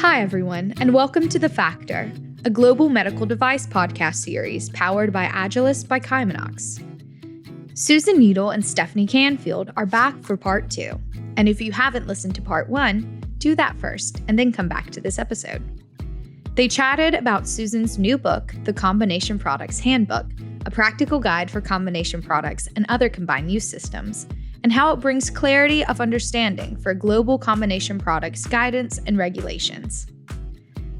Hi, everyone, and welcome to The Factor, a global medical device podcast series powered by Agilis by Kymanox. Susan Neadle and Stephanie Canfield are back for part 2, and if you haven't listened to part 1, do that first and then come back to this episode. They chatted about Susan's new book, The Combination Products Handbook, a practical guide for combination products and other combined use systems, and how it brings clarity of understanding for global combination products guidance and regulations.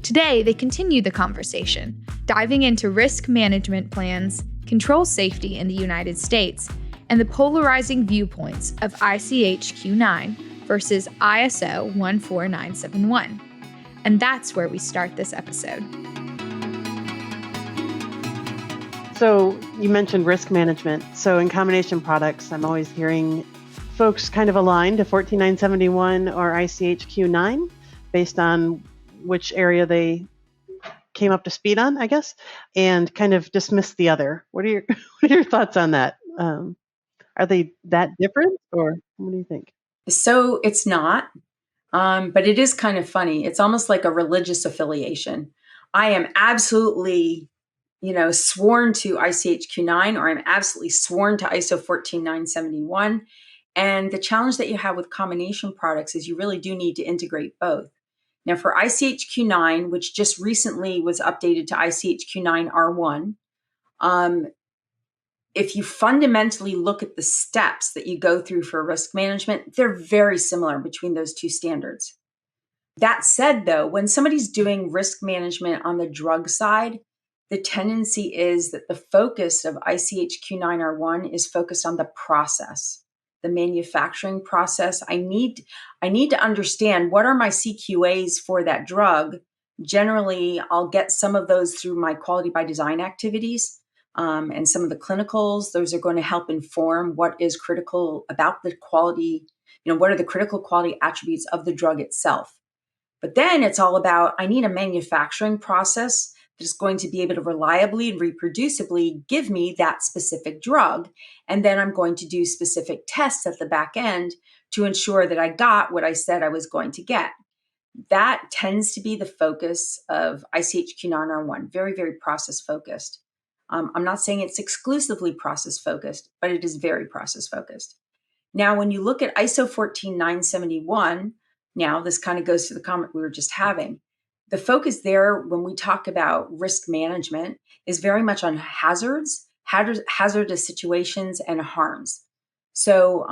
Today, they continue the conversation, diving into risk management plans, control safety in the United States, and the polarizing viewpoints of ICH Q9 versus ISO 14971. And that's where we start this episode. So you mentioned risk management. So in combination products, I'm always hearing folks kind of align to 14971 or ICH Q9 based on which area they came up to speed on, I guess, and kind of dismiss the other. What are your thoughts on that? Are they that different, or what do you think? So it's not, but it is kind of funny. It's almost like a religious affiliation. I am absolutely sworn to ICH Q9, or I'm absolutely sworn to ISO 14971. And the challenge that you have with combination products is you really do need to integrate both. Now for ICH Q9, which just recently was updated to ICH Q9 R1, if you fundamentally look at the steps that you go through for risk management, they're very similar between those two standards. That said, though, when somebody's doing risk management on the drug side, the tendency is that the focus of ICH Q9 R1 is focused on the process, the manufacturing process. I need to understand what are my CQAs for that drug. Generally, I'll get some of those through my quality by design activities and some of the clinicals. Those are going to help inform what is critical about the quality, what are the critical quality attributes of the drug itself. But then it's all about, I need a manufacturing process that's going to be able to reliably and reproducibly give me that specific drug. And then I'm going to do specific tests at the back end to ensure that I got what I said I was going to get. That tends to be the focus of ICH Q9 R1, very, very process focused. I'm not saying it's exclusively process focused, but it is very process focused. Now, when you look at ISO 14971, now this kind of goes to the comment we were just having. The focus there, when we talk about risk management, is very much on hazardous situations and harms. So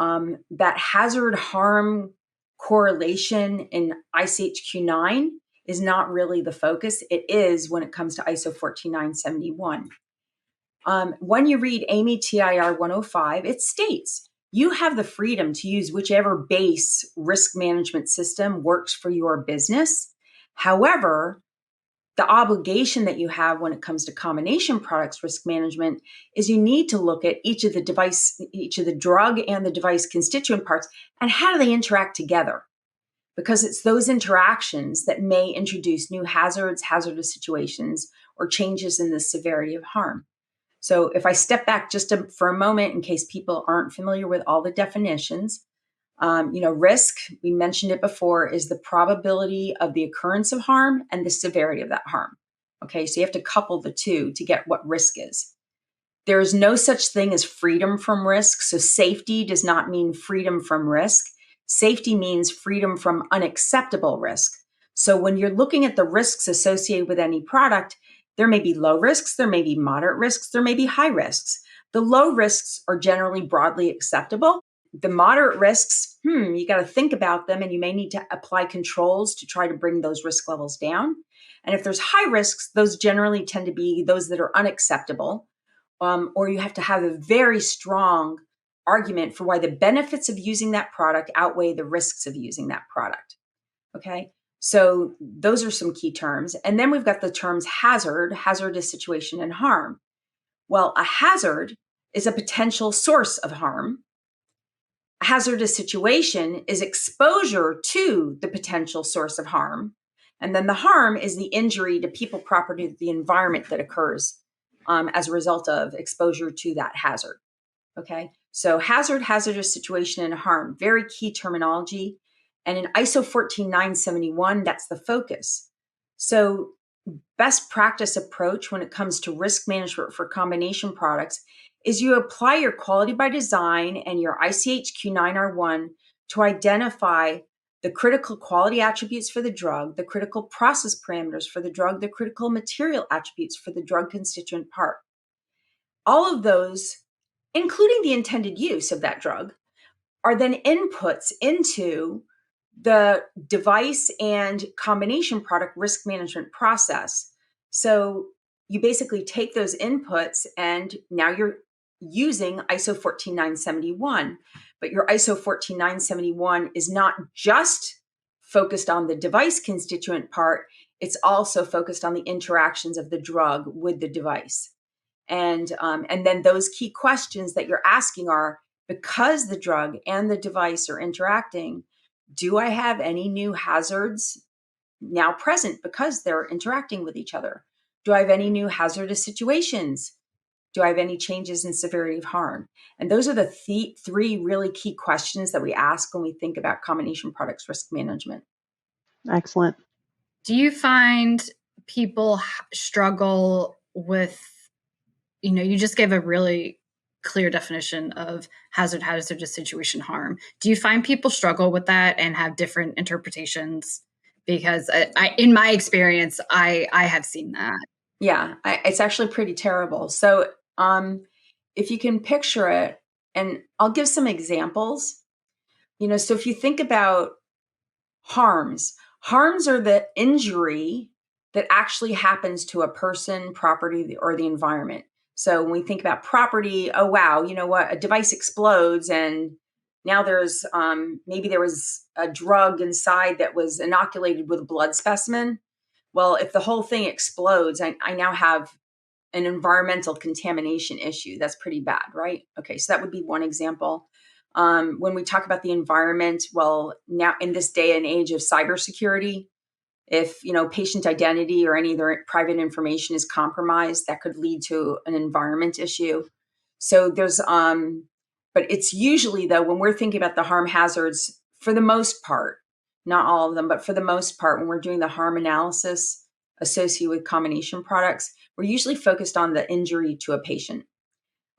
that hazard harm correlation in ICH Q9 is not really the focus. It is when it comes to ISO 14971. When you read AAMI TIR 105, it states you have the freedom to use whichever base risk management system works for your business. However, the obligation that you have when it comes to combination products risk management is you need to look at each of the drug and the device constituent parts and how do they interact together? Because it's those interactions that may introduce new hazards, hazardous situations, or changes in the severity of harm. So if I step back just for a moment, in case people aren't familiar with all the definitions, risk, we mentioned it before, is the probability of the occurrence of harm and the severity of that harm. Okay, so you have to couple the two to get what risk is. There is no such thing as freedom from risk. So safety does not mean freedom from risk. Safety means freedom from unacceptable risk. So when you're looking at the risks associated with any product, there may be low risks, there may be moderate risks, there may be high risks. The low risks are generally broadly acceptable. The moderate risks, you got to think about them and you may need to apply controls to try to bring those risk levels down. And if there's high risks, those generally tend to be those that are unacceptable, or you have to have a very strong argument for why the benefits of using that product outweigh the risks of using that product. Okay, so those are some key terms. And then we've got the terms hazardous situation, and harm. Well, a hazard is a potential source of harm. A hazardous situation is exposure to the potential source of harm. And then the harm is the injury to people, property, the environment that occurs as a result of exposure to that hazard. Okay, so hazardous situation, and harm, very key terminology. And in ISO 14971, that's the focus. So best practice approach when it comes to risk management for combination products is you apply your quality by design and your ICH Q9R1 to identify the critical quality attributes for the drug, the critical process parameters for the drug, the critical material attributes for the drug constituent part. All of those, including the intended use of that drug, are then inputs into the device and combination product risk management process. So you basically take those inputs and now you're using ISO 14971, but your ISO 14971 is not just focused on the device constituent part, it's also focused on the interactions of the drug with the device. And then those key questions that you're asking are, because the drug and the device are interacting, do I have any new hazards now present because they're interacting with each other? Do I have any new hazardous situations? Do I have any changes in severity of harm? And those are the three really key questions that we ask when we think about combination products risk management. Excellent. Do you find people struggle with, you just gave a really clear definition of hazardous situation, harm. Do you find people struggle with that and have different interpretations? Because in my experience, I have seen that. Yeah, it's actually pretty terrible. So if you can picture it, and I'll give some examples, so if you think about harms are the injury that actually happens to a person, property, or the environment. So when we think about property, oh, wow, you know what? A device explodes and now there's maybe there was a drug inside that was inoculated with a blood specimen. Well, if the whole thing explodes, I now have an environmental contamination issue. That's pretty bad, right? Okay, so that would be one example. When we talk about the environment, well, now in this day and age of cybersecurity, if patient identity or any of their private information is compromised, that could lead to an environment issue. So there's but it's usually, though, when we're thinking about the harm hazards, for the most part, not all of them, but for the most part, when we're doing the harm analysis associated with combination products, we're usually focused on the injury to a patient.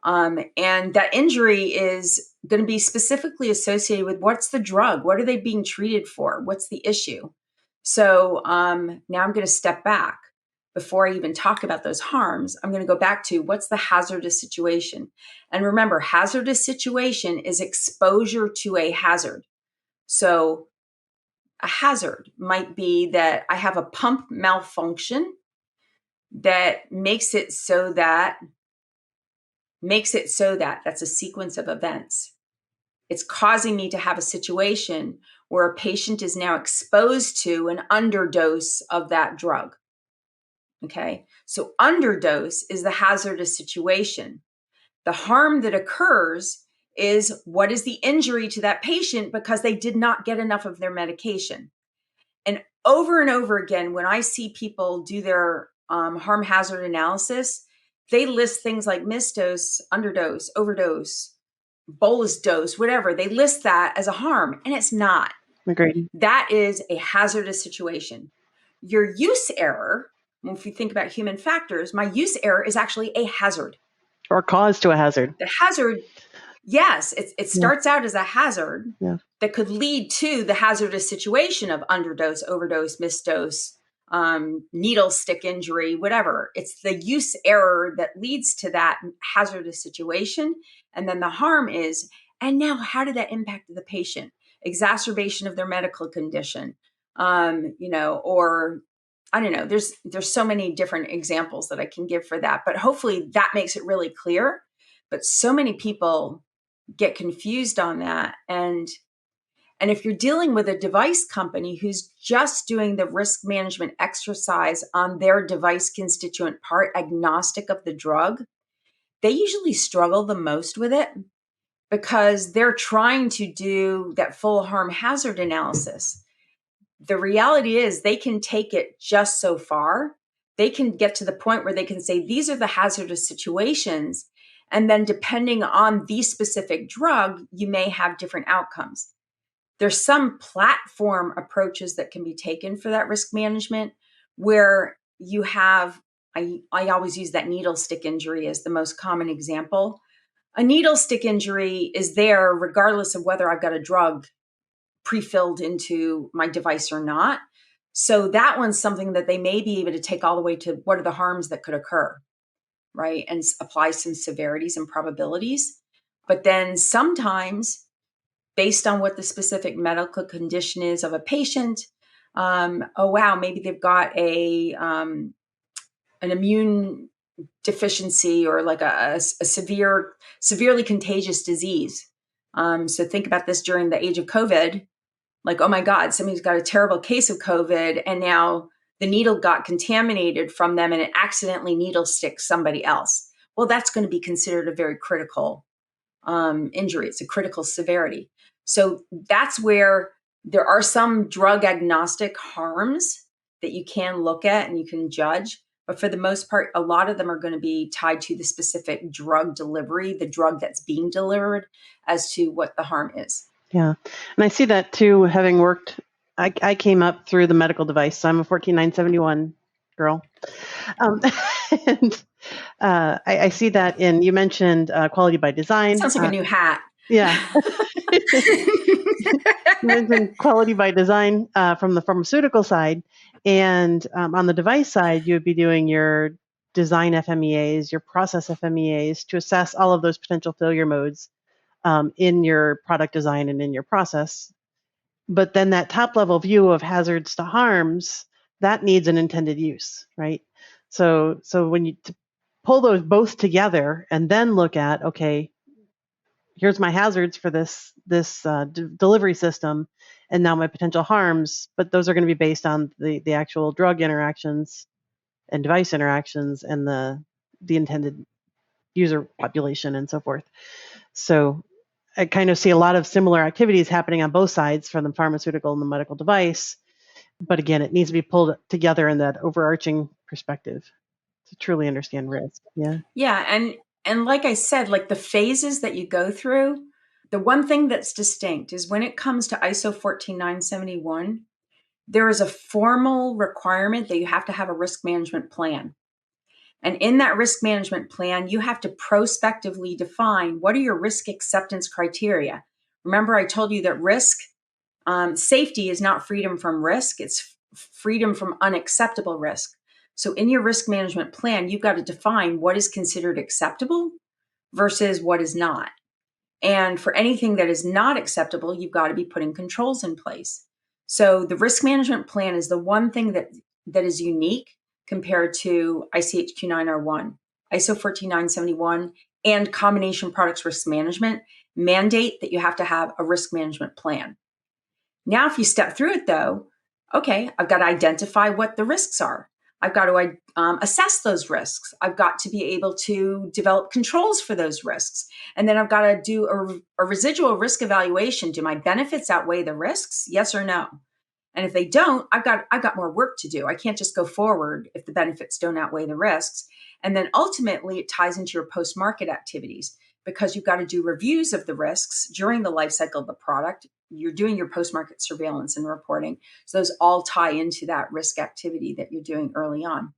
And that injury is going to be specifically associated with what's the drug? What are they being treated for? What's the issue? So now I'm going to step back. Before I even talk about those harms, I'm going to go back to what's the hazardous situation. And remember, hazardous situation is exposure to a hazard. So a hazard might be that I have a pump malfunction that makes it so that that's a sequence of events. It's causing me to have a situation where a patient is now exposed to an underdose of that drug. Okay, so underdose is the hazardous situation. The harm that occurs is what is the injury to that patient because they did not get enough of their medication. And over again, when I see people do their harm hazard analysis, they list things like misdose, underdose, overdose, bolus dose, whatever. They list that as a harm, and it's not. Agreed. That is a hazardous situation. Your use error, if you think about human factors, my use error is actually a hazard. Or cause to a hazard. The hazard, yes, it starts out as a hazard that could lead to the hazardous situation of underdose, overdose, misdose, needle stick injury, whatever. It's the use error that leads to that hazardous situation. And then the harm is, and now how did that impact the patient? Exacerbation of their medical condition, or I don't know, there's so many different examples that I can give for that, but hopefully that makes it really clear. But so many people get confused on that. And if you're dealing with a device company who's just doing the risk management exercise on their device constituent part, agnostic of the drug, they usually struggle the most with it because they're trying to do that full harm hazard analysis. The reality is they can take it just so far. They can get to the point where they can say, these are the hazardous situations. And then depending on the specific drug, you may have different outcomes. There's some platform approaches that can be taken for that risk management where you have, I always use that needle stick injury as the most common example. A needle stick injury is there regardless of whether I've got a drug pre-filled into my device or not. So that one's something that they may be able to take all the way to what are the harms that could occur, right? And apply some severities and probabilities. But then sometimes, based on what the specific medical condition is of a patient, oh wow, maybe they've got an immune deficiency or like a severely contagious disease. So think about this during the age of COVID. Like, oh my God, somebody's got a terrible case of COVID, and now the needle got contaminated from them and it accidentally needle sticks somebody else. Well, that's going to be considered a very critical injury. It's a critical severity. So that's where there are some drug agnostic harms that you can look at and you can judge. But for the most part, a lot of them are going to be tied to the specific drug delivery, the drug that's being delivered, as to what the harm is. Yeah. And I see that too, having worked, I came up through the medical device. So I'm a 14971 girl. And I see that you mentioned quality by design. Sounds like a new hat. Yeah. You mentioned quality by design from the pharmaceutical side. And on the device side, you would be doing your design FMEAs, your process FMEAs to assess all of those potential failure modes in your product design and in your process. But then that top level view of hazards to harms, that needs an intended use, right? So when you pull those both together and then look at, okay, here's my hazards for this delivery system, and now my potential harms, but those are going to be based on the actual drug interactions and device interactions and the intended user population and so forth. So I kind of see a lot of similar activities happening on both sides for the pharmaceutical and the medical device. But again, it needs to be pulled together in that overarching perspective to truly understand risk. Yeah. Yeah. And like I said, like the phases that you go through, the one thing that's distinct is when it comes to ISO 14971, there is a formal requirement that you have to have a risk management plan. And in that risk management plan, you have to prospectively define what are your risk acceptance criteria. Remember, I told you that risk, safety is not freedom from risk, it's freedom from unacceptable risk. So in your risk management plan, you've got to define what is considered acceptable versus what is not. And for anything that is not acceptable, you've got to be putting controls in place. So the risk management plan is the one thing that is unique compared to ICH-Q9R1, ISO 14971, and combination products risk management mandate that you have to have a risk management plan. Now, if you step through it though, okay, I've got to identify what the risks are. I've got to assess those risks. I've got to be able to develop controls for those risks. And then I've got to do a residual risk evaluation. Do my benefits outweigh the risks? Yes or no? And if they don't, I've got more work to do. I can't just go forward if the benefits don't outweigh the risks. And then ultimately it ties into your post-market activities because you've got to do reviews of the risks during the life cycle of the product. You're doing your post-market surveillance and reporting. So those all tie into that risk activity that you're doing early on.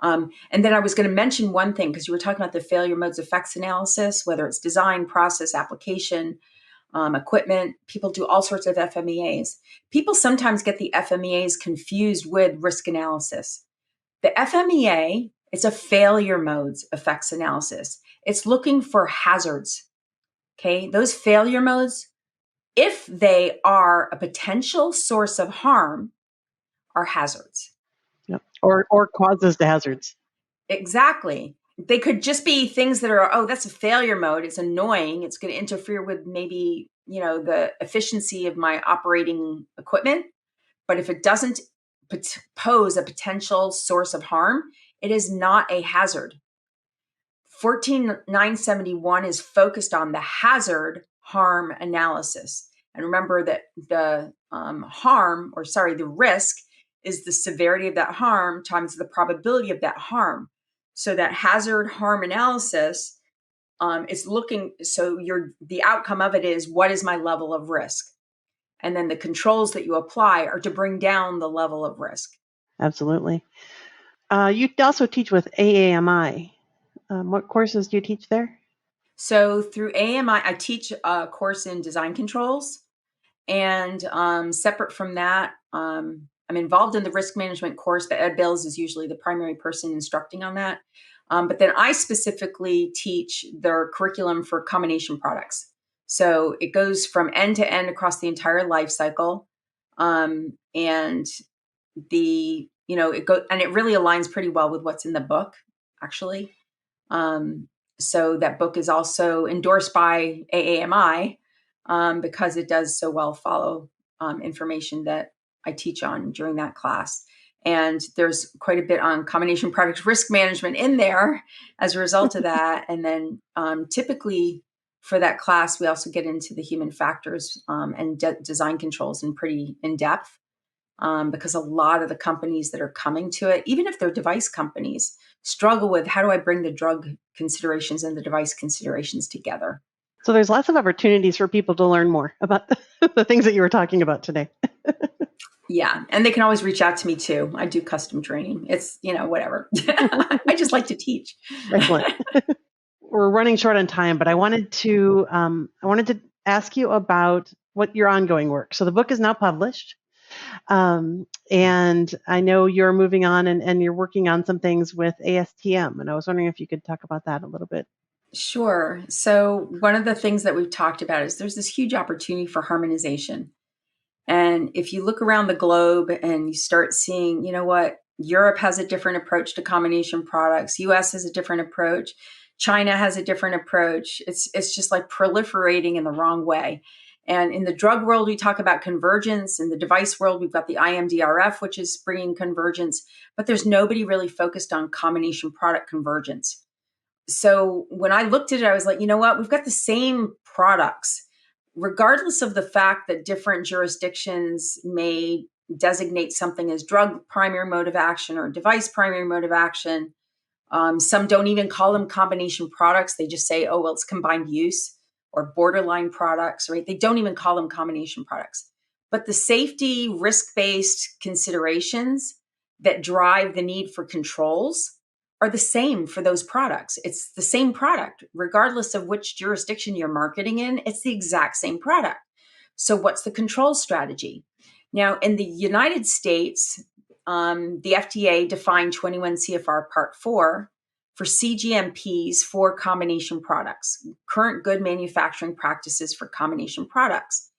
And then I was going to mention one thing because you were talking about the failure modes effects analysis, whether it's design, process, application, equipment. People do all sorts of FMEAs. People sometimes get the FMEAs confused with risk analysis. The FMEA, it's a failure modes effects analysis. It's looking for hazards. Okay, those failure modes, if they are a potential source of harm, are hazards. Yep. Or causes the hazards. Exactly. They could just be things that are, oh, that's a failure mode. It's annoying. It's going to interfere with maybe, the efficiency of my operating equipment. But if it doesn't pose a potential source of harm, it is not a hazard. 14971 is focused on the hazard harm analysis. And remember that the the risk is the severity of that harm times the probability of that harm. So that hazard harm analysis is looking, so the outcome of it is, what is my level of risk? And then the controls that you apply are to bring down the level of risk. Absolutely. You also teach with AAMI. What courses do you teach there? So through AAMI, I teach a course in design controls. And separate from that, I'm involved in the risk management course, but Ed Bills is usually the primary person instructing on that. But then I specifically teach their curriculum for combination products. So it goes from end to end across the entire life cycle. And it really aligns pretty well with what's in the book, actually. So that book is also endorsed by AAMI because it does so well follow information that I teach on during that class. And there's quite a bit on combination product risk management in there as a result of that. And then typically for that class, we also get into the human factors and design controls in pretty in depth. Because a lot of the companies that are coming to it, even if they're device companies, struggle with how do I bring the drug considerations and the device considerations together. So there's lots of opportunities for people to learn more about the things that you were talking about today. Yeah. And they can always reach out to me too. I do custom training. It's, whatever. I just like to teach. Excellent. We're running short on time, but I wanted to ask you about what your ongoing work. So the book is now published. And I know you're moving on and you're working on some things with ASTM. And I was wondering if you could talk about that a little bit. Sure. So one of the things that we've talked about is there's this huge opportunity for harmonization. And if you look around the globe and you start seeing, Europe has a different approach to combination products, US has a different approach, China has a different approach. It's just like proliferating in the wrong way. And in the drug world, we talk about convergence. In the device world, we've got the IMDRF, which is bringing convergence, but there's nobody really focused on combination product convergence. So when I looked at it, I was like, you know what? We've got the same products, regardless of the fact that different jurisdictions may designate something as drug primary mode of action or device primary mode of action. Some don't even call them combination products. They just say, oh, well, it's combined use or borderline products, right? They don't even call them combination products. But the safety risk-based considerations that drive the need for controls are the same for those products. It's the same product, regardless of which jurisdiction you're marketing in, it's the exact same product. So what's the control strategy? Now, in the United States, the FDA defined 21 CFR Part 4 for CGMPs for combination products, current good manufacturing practices for combination products.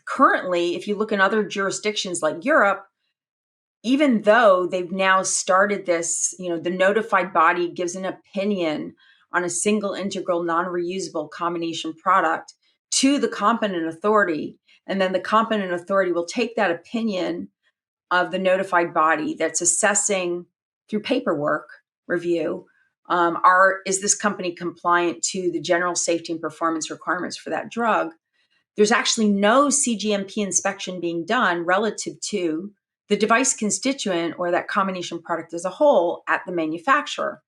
Currently, if you look in other jurisdictions like Europe, even though they've now started this, the notified body gives an opinion on a single integral non-reusable combination product to the competent authority. And then the competent authority will take that opinion of the notified body that's assessing through paperwork review, is this company compliant to the general safety and performance requirements for that drug? There's actually no CGMP inspection being done relative to the device constituent or that combination product as a whole at the manufacturer.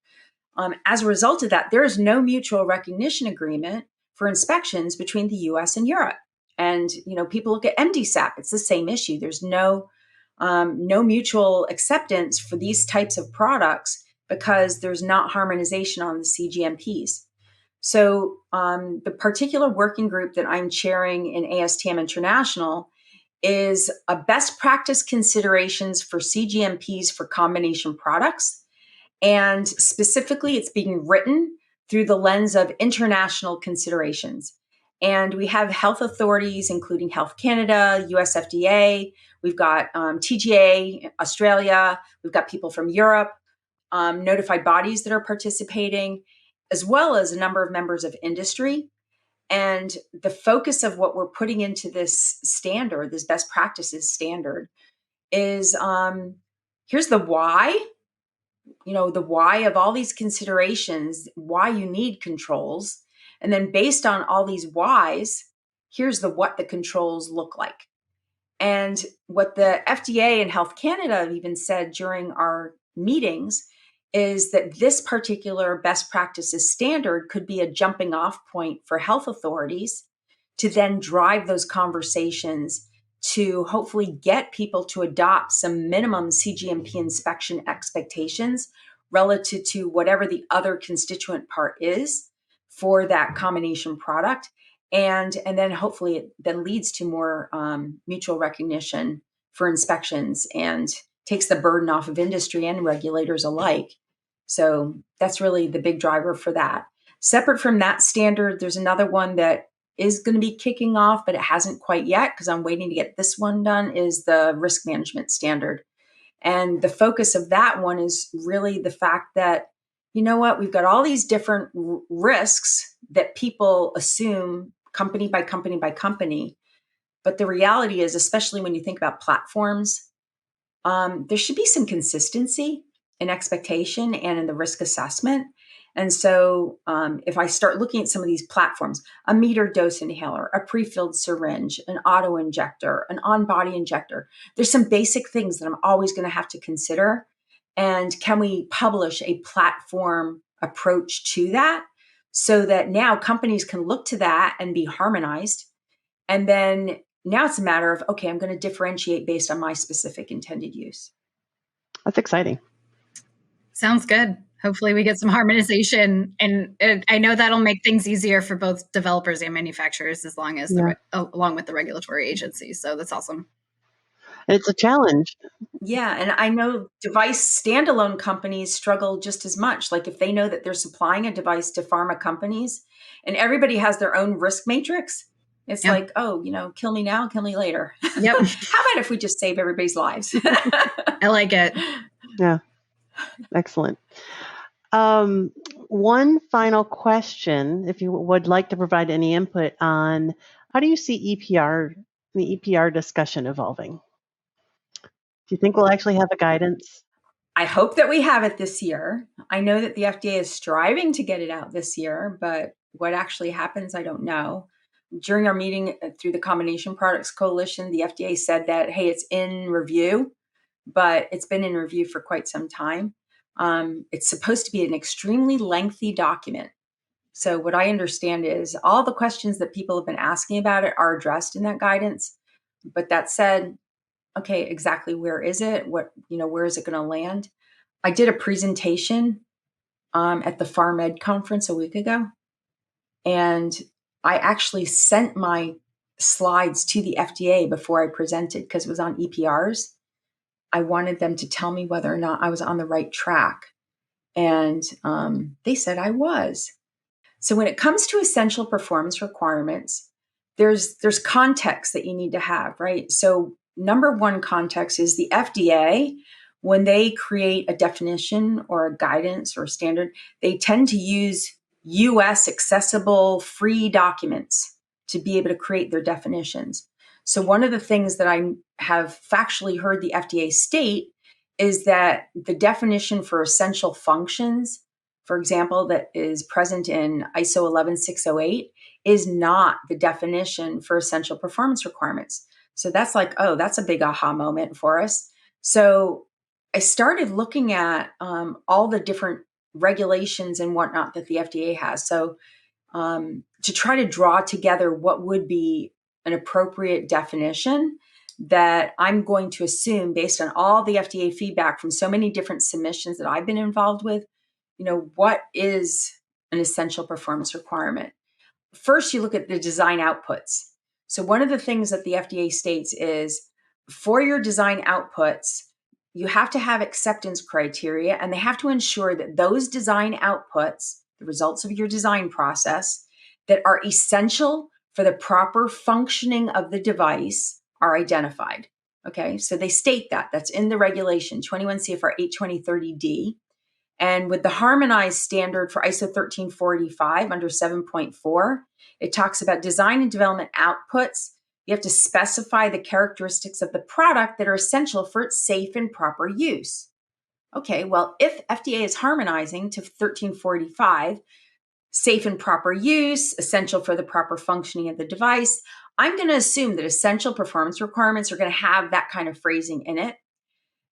As a result of that, there is no mutual recognition agreement for inspections between the US and Europe. And, people look at MDSAP, it's the same issue. There's no mutual acceptance for these types of products because there's not harmonization on the CGMPs. So the particular working group that I'm chairing in ASTM International is a best practice considerations for CGMPs for combination products. And specifically, it's being written through the lens of international considerations. And we have health authorities, including Health Canada, US FDA. We've got TGA, Australia. We've got people from Europe, notified bodies that are participating, as well as a number of members of industry. And the focus of what we're putting into this standard, this best practices standard, is here's the why, the why of all these considerations, why you need controls. And then based on all these whys, here's what the controls look like. And what the FDA and Health Canada have even said during our meetings is that this particular best practices standard could be a jumping off point for health authorities to then drive those conversations to hopefully get people to adopt some minimum CGMP inspection expectations relative to whatever the other constituent part is for that combination product. And then hopefully it then leads to more mutual recognition for inspections and takes the burden off of industry and regulators alike. So that's really the big driver for that. Separate from that standard, there's another one that is going to be kicking off, but it hasn't quite yet because I'm waiting to get this one done, is the risk management standard. And the focus of that one is really the fact that, you know what, we've got all these different risks that people assume company by company by company. But the reality is, especially when you think about platforms, there should be some consistency in expectation and in the risk assessment. And so if I start looking at some of these platforms, a meter dose inhaler, a pre-filled syringe, an auto injector, an on-body injector, there's some basic things that I'm always going to have to consider. And can we publish a platform approach to that so that now companies can look to that and be harmonized? And then now it's a matter of, okay, I'm going to differentiate based on my specific intended use. That's exciting. Sounds good. Hopefully we get some harmonization, and I know that'll make things easier for both developers and manufacturers as long as along with the regulatory agencies. So that's awesome. It's a challenge. Yeah. And I know device standalone companies struggle just as much. Like if they know that they're supplying a device to pharma companies and everybody has their own risk matrix, it's like, oh, kill me now, kill me later. Yep. How about if we just save everybody's lives? I like it. Yeah. Excellent. One final question, if you would like to provide any input on how do you see EPR, the EPR discussion evolving? Do you think we'll actually have a guidance? I hope that we have it this year. I know that the FDA is striving to get it out this year, but what actually happens, I don't know. During our meeting through the Combination Products Coalition, the FDA said that, hey, it's in review, but it's been in review for quite some time. It's supposed to be an extremely lengthy document. So what I understand is all the questions that people have been asking about it are addressed in that guidance. But that said, okay, exactly where is it? Where is it going to land? I did a presentation at the PharmEd conference a week ago, and I actually sent my slides to the FDA before I presented because it was on EPRs. I wanted them to tell me whether or not I was on the right track. And they said I was. So when it comes to essential performance requirements, there's context that you need to have, right? So number one context is the FDA, when they create a definition or a guidance or a standard, they tend to use US accessible free documents to be able to create their definitions. So one of the things that I have factually heard the FDA state is that the definition for essential functions, for example, that is present in ISO 11608 is not the definition for essential performance requirements. So that's like, oh, that's a big aha moment for us. So I started looking at all the different regulations and whatnot that the FDA has. So to try to draw together what would be an appropriate definition that I'm going to assume based on all the FDA feedback from so many different submissions that I've been involved with, what is an essential performance requirement? First, you look at the design outputs. So one of the things that the FDA states is for your design outputs, you have to have acceptance criteria, and they have to ensure that those design outputs, the results of your design process, that are essential for the proper functioning of the device are identified. Okay, so they state that. That's in the regulation, 21 CFR 82030D. And with the harmonized standard for ISO 13485 under 7.4, it talks about design and development outputs. You have to specify the characteristics of the product that are essential for its safe and proper use. Okay, well, if FDA is harmonizing to 1345, safe and proper use, essential for the proper functioning of the device, I'm going to assume that essential performance requirements are going to have that kind of phrasing in it.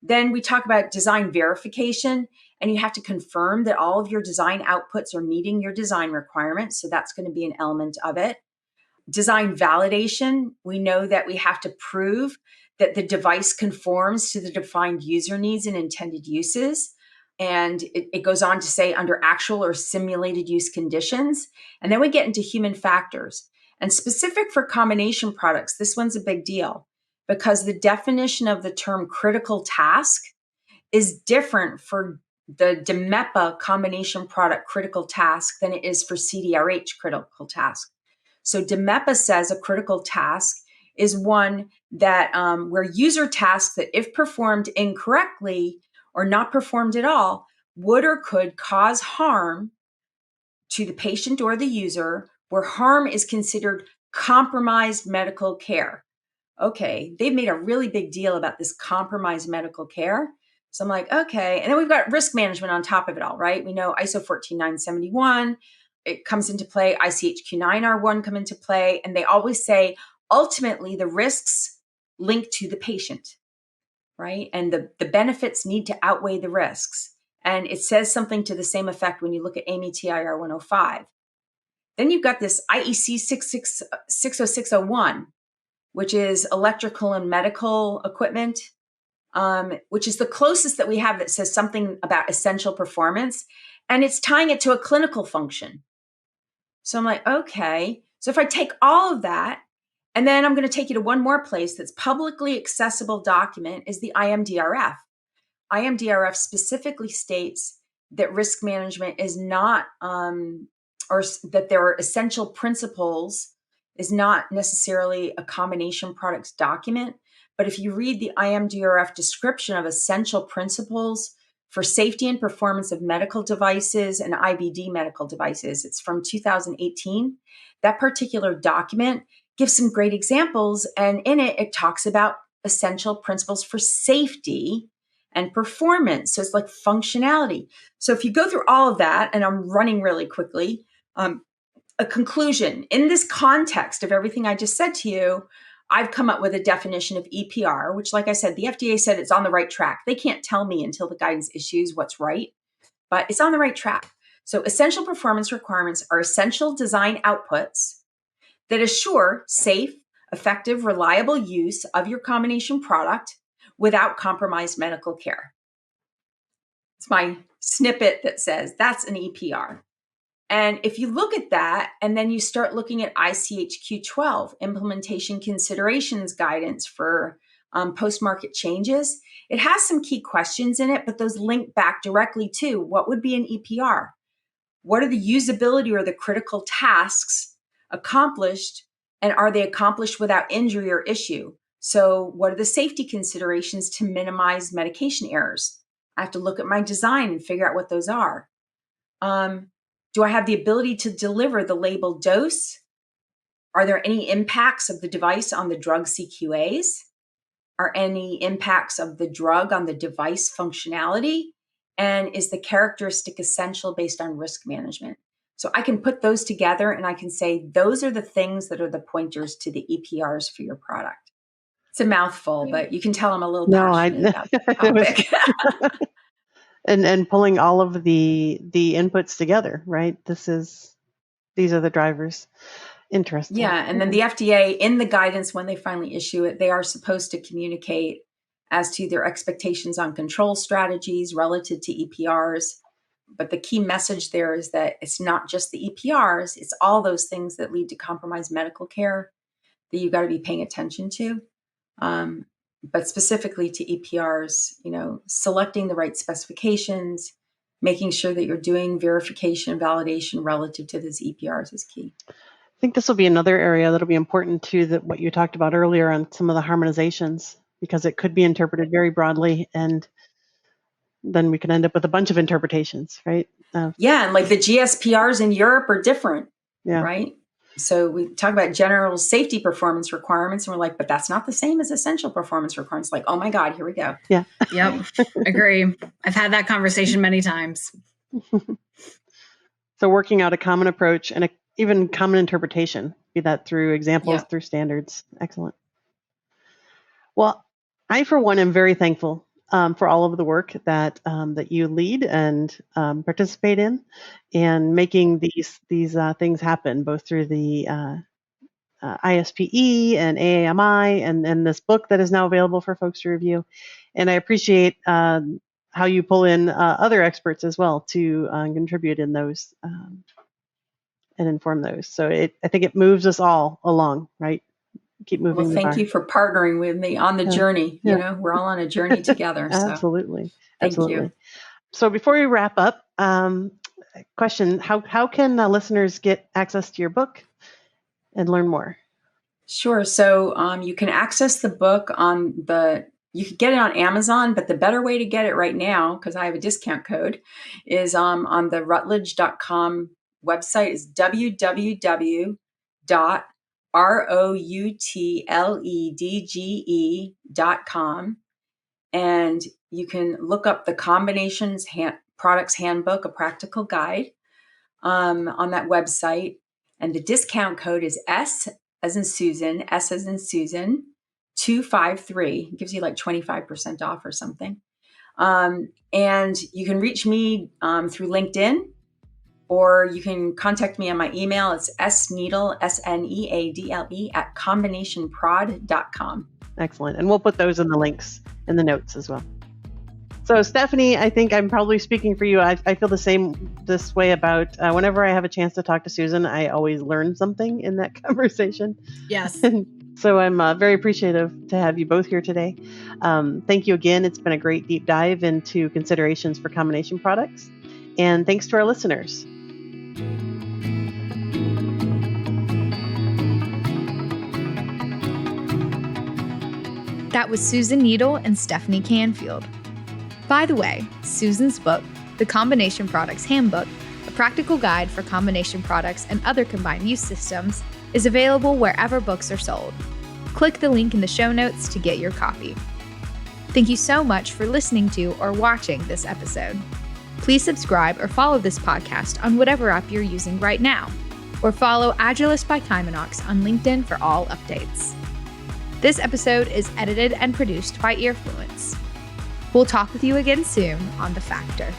Then we talk about design verification, and you have to confirm that all of your design outputs are meeting your design requirements. So that's going to be an element of it. design validation, we know that we have to prove that the device conforms to the defined user needs and intended uses. And it goes on to say under actual or simulated use conditions. And then we get into human factors. And specific for combination products, this one's a big deal because the definition of the term critical task is different for the DMEPA combination product critical task than it is for CDRH critical task. So DMEPA says a critical task is one that where user tasks that if performed incorrectly or not performed at all would or could cause harm to the patient or the user, where harm is considered compromised medical care. Okay, they've made a really big deal about this compromised medical care. So I'm like, okay. And then we've got risk management on top of it all, right? We know ISO 14971, it comes into play, ICHQ9R1 come into play, and they always say, ultimately, the risks link to the patient, right? And the benefits need to outweigh the risks. And it says something to the same effect when you look at AMI TIR 105. Then you've got this IEC 60601, which is electrical and medical equipment, which is the closest that we have that says something about essential performance. And it's tying it to a clinical function. So I'm like, okay. So if I take all of that, and then I'm going to take you to one more place that's publicly accessible document is the IMDRF. IMDRF specifically states that risk management is not, or that there are essential principles is not necessarily a combination products document. But if you read the IMDRF description of essential principles for safety and performance of medical devices and IVD medical devices, it's from 2018. That particular document gives some great examples. And in it, it talks about essential principles for safety and performance. So it's like functionality. So if you go through all of that, and I'm running really quickly, a conclusion in this context of everything I just said to you, I've come up with a definition of EPR, which, like I said, the FDA said it's on the right track. They can't tell me until the guidance issues what's right, but it's on the right track. So essential performance requirements are essential design outputs that assure safe, effective, reliable use of your combination product without compromised medical care. It's my snippet that says that's an EPR. And if you look at that, and then you start looking at ICHQ 12, implementation considerations guidance for post-market changes, it has some key questions in it, but those link back directly to what would be an EPR? What are the usability or the critical tasks accomplished, and are they accomplished without injury or issue? So what are the safety considerations to minimize medication errors? I have to look at my design and figure out what those are. Do I have the ability to deliver the labeled dose? Are there any impacts of the device on the drug CQAs? Are any impacts of the drug on the device functionality? And is the characteristic essential based on risk management? So I can put those together and I can say, those are the things that are the pointers to the EPRs for your product. It's a mouthful, but you can tell I'm a little passionate about the topic. And pulling all of the inputs together, right? These are the drivers. Interesting. Yeah, and then the FDA, in the guidance when they finally issue it, they are supposed to communicate as to their expectations on control strategies relative to EPRs. But the key message there is that it's not just the EPRs, it's all those things that lead to compromised medical care that you've got to be paying attention to. But specifically to EPRs, selecting the right specifications, making sure that you're doing verification and validation relative to those EPRs is key. I think this will be another area that'll be important to what you talked about earlier on some of the harmonizations, because it could be interpreted very broadly, and then we can end up with a bunch of interpretations, right? Yeah, and like the GSPRs in Europe are different, yeah. Right? So we talk about general safety performance requirements, and we're like, but that's not the same as essential performance requirements. Like, oh my God, here we go. Yeah. Yep. Agree. I've had that conversation many times. So working out a common approach and even common interpretation, be that through examples, through standards. Excellent. Well, I, for one, am very thankful for all of the work that you lead and participate in making these things happen, both through the ISPE and AAMI and this book that is now available for folks to review. And I appreciate how you pull in other experts as well to contribute in those and inform those. So I think it moves us all along, right? Keep moving. Well, thank you for partnering with me on the journey. Yeah. You know, we're all on a journey together. Absolutely. So Absolutely. Thank you. So before we wrap up, question, how can listeners get access to your book and learn more? Sure. So you can access the book you can get it on Amazon, but the better way to get it right now, because I have a discount code, is on the Routledge.com website is www.routledge.com. And you can look up the Combinations Products Handbook, a practical guide on that website. And the discount code is S as in Susan, 253. It gives you like 25% off or something. And you can reach me through LinkedIn, or you can contact me on my email. It's sneadle, SNEADLE at combinationprod.com. Excellent. And we'll put those in the links in the notes as well. So Stephanie, I think I'm probably speaking for you. I feel this way about whenever I have a chance to talk to Susan, I always learn something in that conversation. Yes. So I'm very appreciative to have you both here today. Thank you again. It's been a great deep dive into considerations for combination products. And thanks to our listeners. That was Susan Neadle and Stephanie Canfield. By the way, Susan's book, The Combination Products Handbook, a practical guide for combination products and other combined use systems, is available wherever books are sold. Click the link in the show notes to get your copy. Thank you so much for listening to or watching this episode. Please subscribe or follow this podcast on whatever app you're using right now, or follow Agilis by Kymanox on LinkedIn for all updates. This episode is edited and produced by Earfluence. We'll talk with you again soon on The Factor.